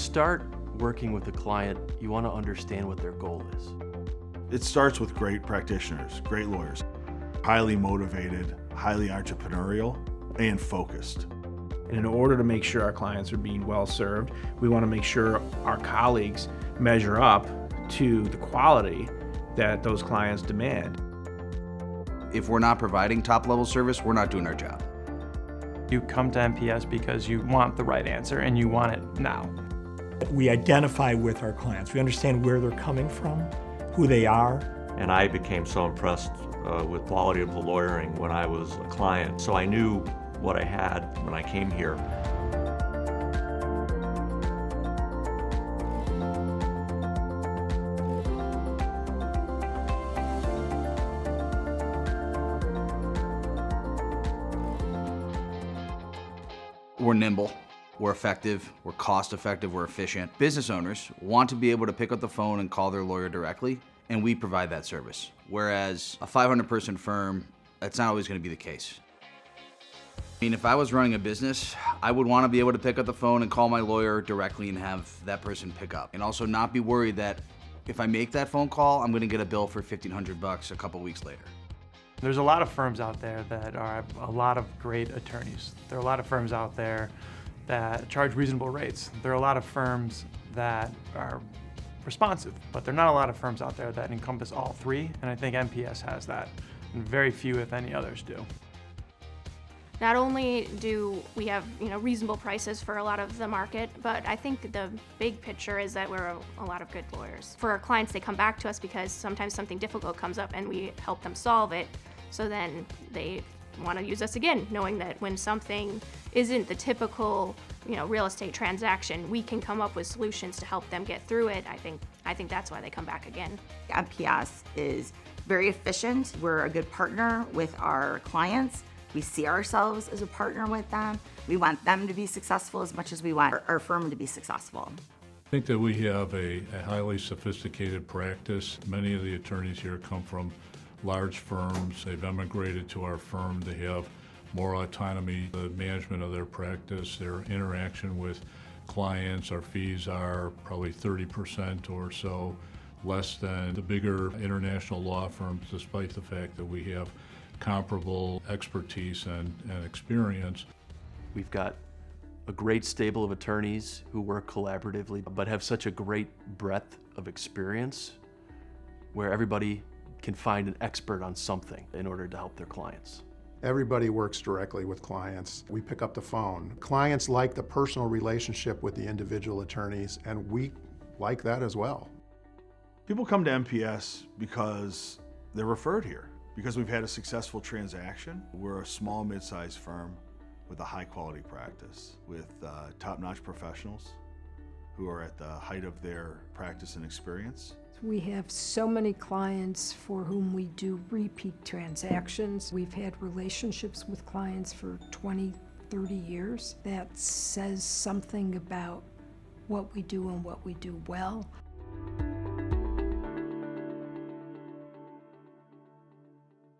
start working with a client, you want to understand what their goal is. It starts with great practitioners, great lawyers, highly motivated, highly entrepreneurial, and focused. And in order to make sure our clients are being well served, we want to make sure our colleagues measure up to the quality that those clients demand. If we're not providing top-level service, we're not doing our job. You come to MPS because you want the right answer and you want it now. We identify with our clients. We understand where they're coming from, who they are. And I became so impressed with the quality of the lawyering when I was a client. So I knew what I had when I came here. We're nimble, we're effective, we're cost effective, we're efficient. Business owners want to be able to pick up the phone and call their lawyer directly, and we provide that service. Whereas a 500-person firm, that's not always going to be the case. I mean, if I was running a business, I would want to be able to pick up the phone and call my lawyer directly and have that person pick up. And also not be worried that if I make that phone call, I'm going to get a bill for $1,500 a couple weeks later. There's a lot of firms out there that are a lot of great attorneys. There are a lot of firms out there that charge reasonable rates. There are a lot of firms that are responsive, but there are not a lot of firms out there that encompass all three, and I think MPS has that, and very few, if any, others do. Not only do we have reasonable prices for a lot of the market, but I think the big picture is that we're a lot of good lawyers. For our clients, they come back to us because sometimes something difficult comes up and we help them solve it. So then they want to use us again, knowing that when something isn't the typical real estate transaction, we can come up with solutions to help them get through it. I think that's why they come back again. MPS is very efficient. We're a good partner with our clients. We see ourselves as a partner with them. We want them to be successful as much as we want our firm to be successful. I think that we have a highly sophisticated practice. Many of the attorneys here come from large firms. They've emigrated to our firm. They have more autonomy, the management of their practice, their interaction with clients. Our fees are probably 30% or so less than the bigger international law firms, despite the fact that we have comparable expertise and experience. We've got a great stable of attorneys who work collaboratively, but have such a great breadth of experience where everybody can find an expert on something in order to help their clients. Everybody works directly with clients. We pick up the phone. Clients like the personal relationship with the individual attorneys, and we like that as well. People come to MPS because they're referred here, because we've had a successful transaction. We're a small, mid-sized firm with a high-quality practice, with top-notch professionals who are at the height of their practice and experience. We have so many clients for whom we do repeat transactions. We've had relationships with clients for 20, 30 years. That says something about what we do and what we do well.